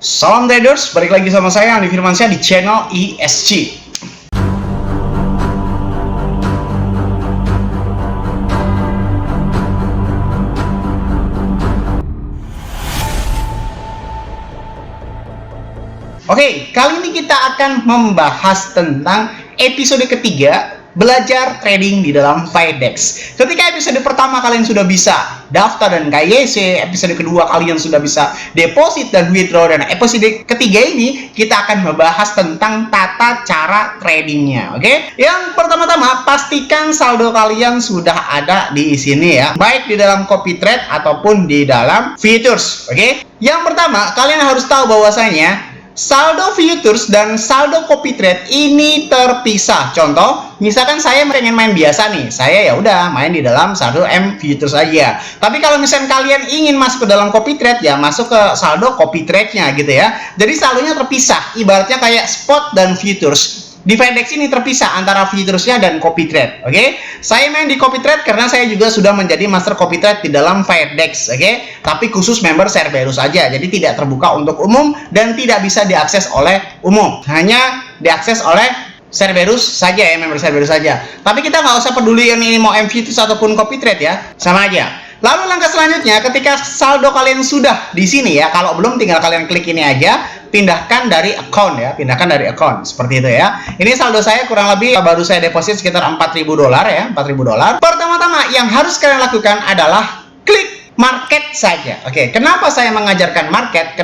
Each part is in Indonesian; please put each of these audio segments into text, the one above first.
Salam traders, balik lagi sama saya Andi Firmansyah di channel ESG. Oke, kali ini kita akan membahas tentang episode ketiga belajar trading di dalam FIDEX. Ketika episode pertama kalian sudah bisa daftar dan KYC, episode kedua kalian sudah bisa deposit dan withdraw, dan episode ketiga ini kita akan membahas tentang tata cara tradingnya. Oke, yang pertama-tama pastikan saldo kalian sudah ada di sini ya, baik di dalam copy trade ataupun di dalam futures. Oke, yang pertama kalian harus tahu bahwasanya saldo futures dan saldo copy trade ini terpisah. Contoh, misalkan saya pengen main biasa nih, saya ya udah main di dalam saldo M futures aja. Tapi kalau misalkan kalian ingin masuk ke dalam copy trade, ya masuk ke saldo copy trade-nya gitu ya. Jadi saldonya terpisah, ibaratnya kayak spot dan futures. Di FIDEX ini terpisah antara futuresnya dan copy trade. Oke, saya main di copy trade karena saya juga sudah menjadi master copy trade di dalam FIDEX. Oke, tapi khusus member Cerberus saja, jadi tidak terbuka untuk umum dan tidak bisa diakses oleh umum, hanya diakses oleh Cerberus saja ya, member Cerberus saja. Tapi kita nggak usah peduli ini mau M futures ataupun copy trade ya, sama aja. Lalu langkah selanjutnya, ketika saldo kalian sudah di sini ya, kalau belum tinggal kalian klik ini aja, pindahkan dari account ya, pindahkan dari account seperti itu ya. Ini saldo saya kurang lebih baru saya deposit sekitar $4.000 ya, $4.000. Pertama-tama yang harus kalian lakukan adalah klik market saja. Oke, kenapa saya mengajarkan market?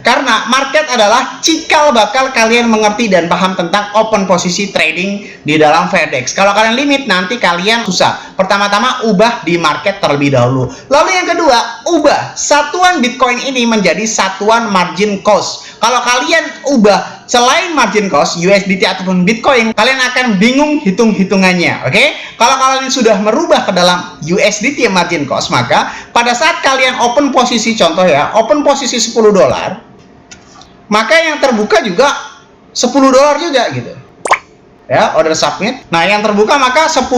Karena market adalah cikal bakal kalian mengerti dan paham tentang open posisi trading di dalam FIDEX. Kalau kalian limit, nanti kalian susah. Pertama-tama ubah di market terlebih dahulu. Lalu yang kedua, ubah satuan Bitcoin ini menjadi satuan margin cost. Kalau kalian ubah selain margin cost, USDT ataupun Bitcoin, kalian akan bingung hitung-hitungannya. Oke? Kalau kalian sudah merubah ke dalam USDT margin cost, maka pada saat kalian open posisi, contoh ya, open posisi $10, maka yang terbuka juga $10 juga gitu ya, order submit. Nah yang terbuka maka $10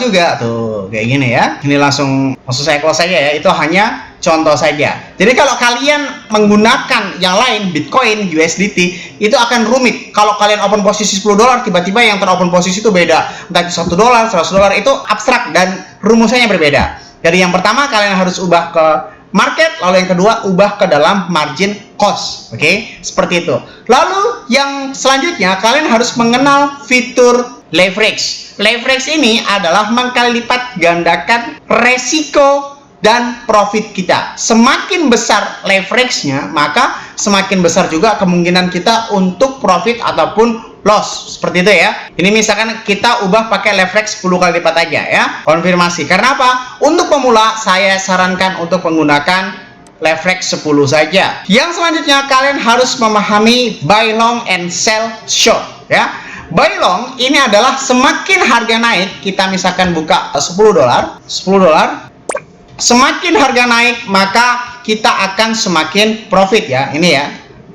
juga tuh, kayak gini ya. Ini langsung saya close saja ya, itu hanya contoh saja. Jadi kalau kalian menggunakan yang lain, Bitcoin, USDT, itu akan rumit. Kalau kalian open posisi $10, tiba-tiba yang teropen posisi itu beda, entah itu $1, $100, itu abstrak dan rumusannya berbeda. Jadi yang pertama kalian harus ubah ke market, lalu yang kedua ubah ke dalam margin cost. Oke, seperti itu. Lalu yang selanjutnya kalian harus mengenal fitur leverage. Leverage ini adalah mengkali lipat gandakan resiko dan profit kita. Semakin besar leverage-nya, maka semakin besar juga kemungkinan kita untuk profit ataupun loss, seperti itu ya. Ini misalkan kita ubah pakai leverage 10 kali lipat aja ya, konfirmasi. Karena apa? Untuk pemula saya sarankan untuk menggunakan leverage 10 saja. Yang selanjutnya kalian harus memahami buy long and sell short ya. Buy long ini adalah semakin harga naik, kita misalkan buka $10, semakin harga naik maka kita akan semakin profit ya. Ini ya,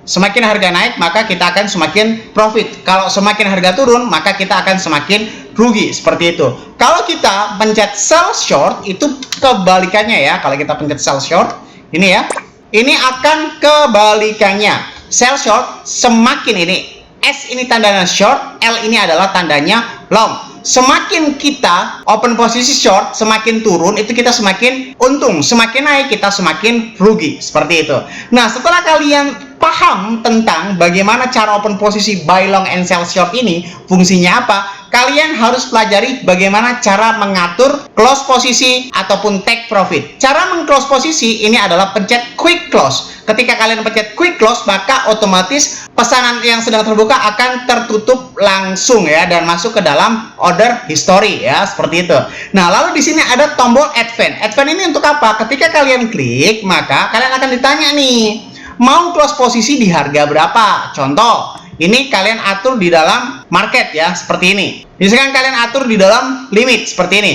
semakin harga naik maka kita akan semakin profit. Kalau semakin harga turun maka kita akan semakin rugi, seperti itu. Kalau kita pencet sell short itu kebalikannya ya. Kalau kita pencet sell short ini ya, ini akan kebalikannya. Sell short semakin ini, S ini tandanya short, L ini adalah tandanya long. Semakin kita open posisi short, semakin turun itu kita semakin untung, semakin naik kita semakin rugi, seperti itu. Nah, setelah kalian paham tentang bagaimana cara open posisi buy long and sell short ini, fungsinya apa, kalian harus pelajari bagaimana cara mengatur close posisi ataupun take profit. Cara meng-close posisi ini adalah pencet quick close. Ketika kalian pencet quick close, maka otomatis pesanan yang sedang terbuka akan tertutup langsung ya, dan masuk ke dalam order history ya, seperti itu. Nah, lalu di sini ada tombol advance. Advance ini untuk apa? Ketika kalian klik, maka kalian akan ditanya nih, mau close posisi di harga berapa? Contoh, ini kalian atur di dalam market ya, seperti ini. Misalkan kalian atur di dalam limit seperti ini.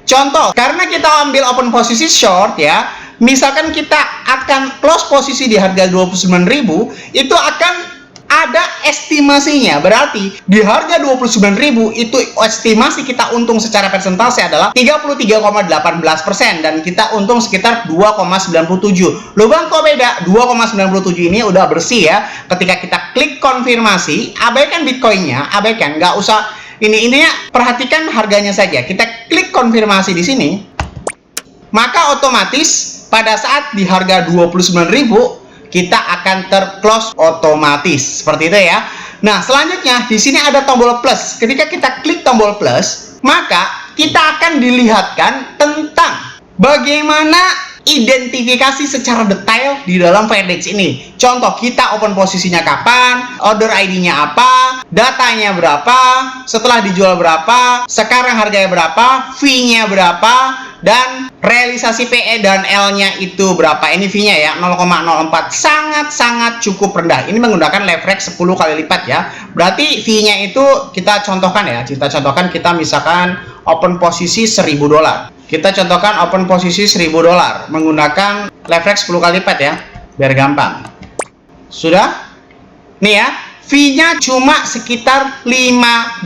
Contoh, karena kita ambil open posisi short ya, misalkan kita akan close posisi di harga 29.000, itu akan ada estimasinya berarti di harga 29.000 itu estimasi kita untung secara persentase adalah 33,18% dan kita untung sekitar 2,97. Loh bang, kok beda? 2,97 ini udah bersih ya. Ketika kita klik konfirmasi, abaikan Bitcoinnya, abaikan, nggak usah intinya perhatikan harganya saja. Kita klik konfirmasi di sini, maka otomatis pada saat di harga 29.000 kita akan terclose otomatis seperti itu ya. Nah, selanjutnya di sini ada tombol plus. Ketika kita klik tombol plus, maka kita akan dilihatkan tentang bagaimana identifikasi secara detail di dalam Firedex ini. Contoh, kita open posisinya kapan, order ID-nya apa, datanya berapa, setelah dijual berapa, sekarang harganya berapa, fee-nya berapa, dan realisasi PE dan L-nya itu berapa. Ini fee-nya ya, 0,04. Sangat-sangat cukup rendah. Ini menggunakan leverage 10 kali lipat ya. Berarti fee-nya itu kita contohkan ya. Kita misalkan open posisi $1.000. Kita contohkan open posisi $1.000 menggunakan leverage 10 kali lipat ya, biar gampang. Sudah? Nih ya, fee-nya cuma sekitar $5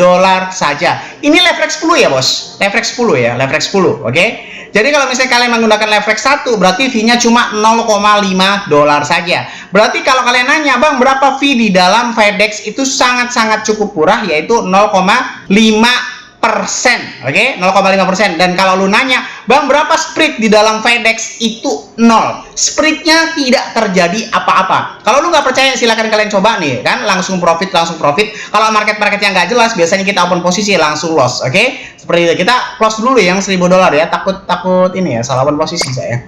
saja. Ini leverage 10 ya bos, leverage 10 ya, leverage 10, oke? Jadi kalau misalnya kalian menggunakan leverage 1, berarti fee-nya cuma $0,5 saja. Berarti kalau kalian nanya, bang berapa fee di dalam Firedex, itu sangat-sangat cukup murah, yaitu 0,5%. Oke, 0,5%. Dan kalau lu nanya, bang berapa spread di dalam Firedex, itu 0. Spreadnya tidak terjadi apa-apa. Kalau lu nggak percaya, silakan kalian coba nih kan, langsung profit. Kalau market yang nggak jelas, biasanya kita open posisi langsung loss. Oke, seperti itu. Kita close dulu yang $1.000 ya. Takut ini ya, salah open posisi saya.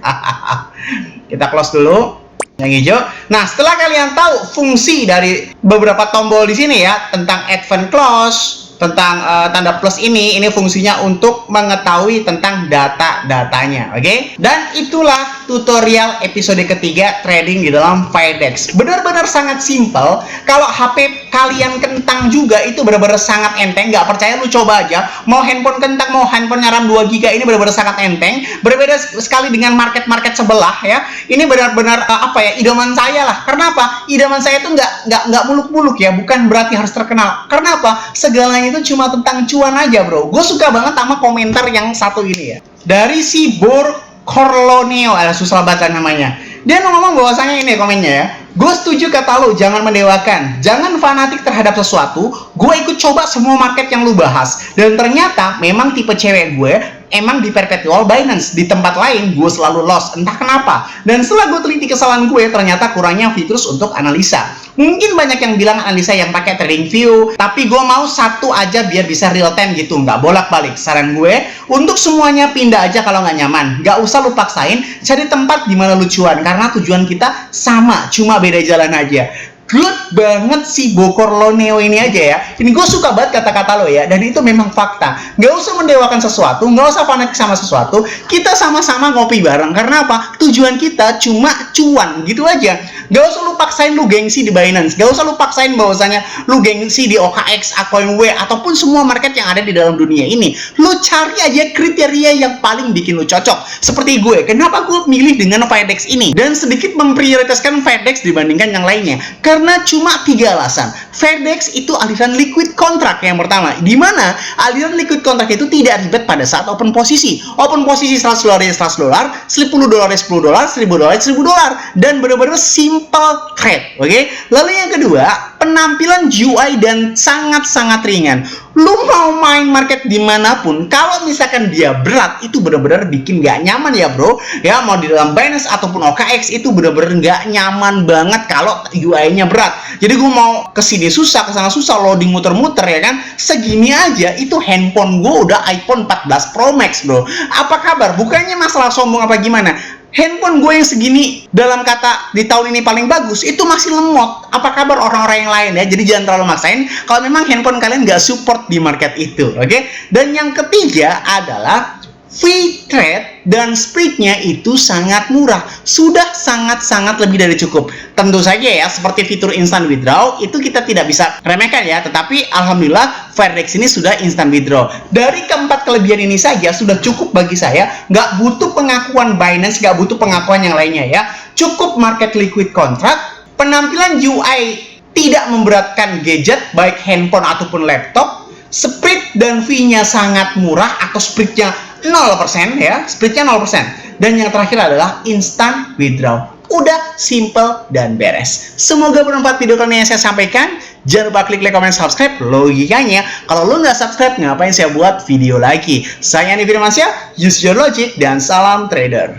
Kita close dulu yang hijau. Nah, setelah kalian tahu fungsi dari beberapa tombol di sini ya, tentang advance close, tentang tanda plus ini fungsinya untuk mengetahui tentang data-datanya, oke? Dan itulah tutorial episode ketiga trading di dalam Firedex. Benar-benar sangat simple. Kalau HP kalian kentang juga, itu benar-benar sangat enteng. Nggak percaya, lu coba aja. Mau handphone kentang, mau handphone RAM 2 GB, ini benar-benar sangat enteng. Berbeda sekali dengan market-market sebelah ya. Ini benar-benar idaman saya lah. Karena apa? Idaman saya itu nggak muluk-muluk ya. Bukan berarti harus terkenal. Karena apa? Segalanya itu cuma tentang cuan aja bro. Gue suka banget sama komentar yang satu ini ya, dari si Bor Corloneo, susah baca namanya. Dia ngomong bahwasanya ini komennya ya, gue setuju kata lu, jangan mendewakan, jangan fanatik terhadap sesuatu. Gue ikut coba semua market yang lu bahas, dan ternyata memang tipe cewek gue emang di perpetual Binance. Di tempat lain gue selalu loss, entah kenapa. Dan setelah gue teliti kesalahan gue, ternyata kurangnya fitur untuk analisa. Mungkin banyak yang bilang analisa yang pakai trading view, tapi gue mau satu aja biar bisa real time gitu, nggak bolak-balik. Saran gue, untuk semuanya pindah aja kalau nggak nyaman. Nggak usah lu paksain, cari tempat di mana lu cuan, karena tujuan kita sama, cuma beda jalan aja. Good banget si Bokor Loneo ini aja ya. Ini gue suka banget kata-kata lo ya. Dan itu memang fakta. Gak usah mendewakan sesuatu, gak usah fanatik sama sesuatu. Kita sama-sama ngopi bareng. Karena apa? Tujuan kita cuma cuan, gitu aja. Gak usah lu paksain lu gengsi di Binance. Gak usah lu paksain bahwasanya lu gengsi di OKX, Acoinw, ataupun semua market yang ada di dalam dunia ini. Lu cari aja kriteria yang paling bikin lu cocok. Seperti gue, kenapa gue milih dengan Firedex ini? Dan sedikit memprioritaskan Firedex dibandingkan yang lainnya. Karena cuma 3 alasan. Firedex itu aliran liquid contract yang pertama, di mana aliran liquid contract itu tidak ribet pada saat open posisi. Open posisi $100 ya $100, $10 ya $10, $1000 ya $1000, dan benar-benar simple trade, oke? Lalu yang kedua, penampilan UI dan sangat-sangat ringan. Lu mau main market dimanapun, kalau misalkan dia berat, itu benar-benar bikin gak nyaman ya bro. Ya, mau di dalam Binance ataupun OKX, itu benar-benar gak nyaman banget kalau UI-nya berat. Jadi gue mau kesini susah, kesana susah, loading muter-muter ya kan. Segini aja, itu handphone gue udah iPhone 14 Pro Max bro. Apa kabar? Bukannya masalah sombong apa gimana? Handphone gue yang segini, dalam kata di tahun ini paling bagus, itu masih lemot. Apa kabar orang-orang yang lain ya? Jadi jangan terlalu maksain kalau memang handphone kalian nggak support di market itu, oke? Dan yang ketiga adalah free trade dan spreadnya itu sangat murah. Sudah sangat-sangat lebih dari cukup. Tentu saja ya, seperti fitur instant withdraw itu kita tidak bisa remehkan ya. Tetapi alhamdulillah Firedex ini sudah instant withdraw. Dari keempat kelebihan ini saja sudah cukup bagi saya. Nggak butuh pengakuan Binance, nggak butuh pengakuan yang lainnya ya. Cukup market liquid contract, penampilan UI tidak memberatkan gadget, baik handphone ataupun laptop. Speed dan fee-nya sangat murah atau speed-nya 0% ya, speed-nya 0%. Dan yang terakhir adalah instant withdraw. Udah simple dan beres. Semoga bermanfaat video kali ini yang saya sampaikan. Jangan lupa klik like, comment, subscribe. Logikanya, kalau lo nggak subscribe, ngapain saya buat video lagi? Saya Andi Firmansyah, use your logic, dan salam trader.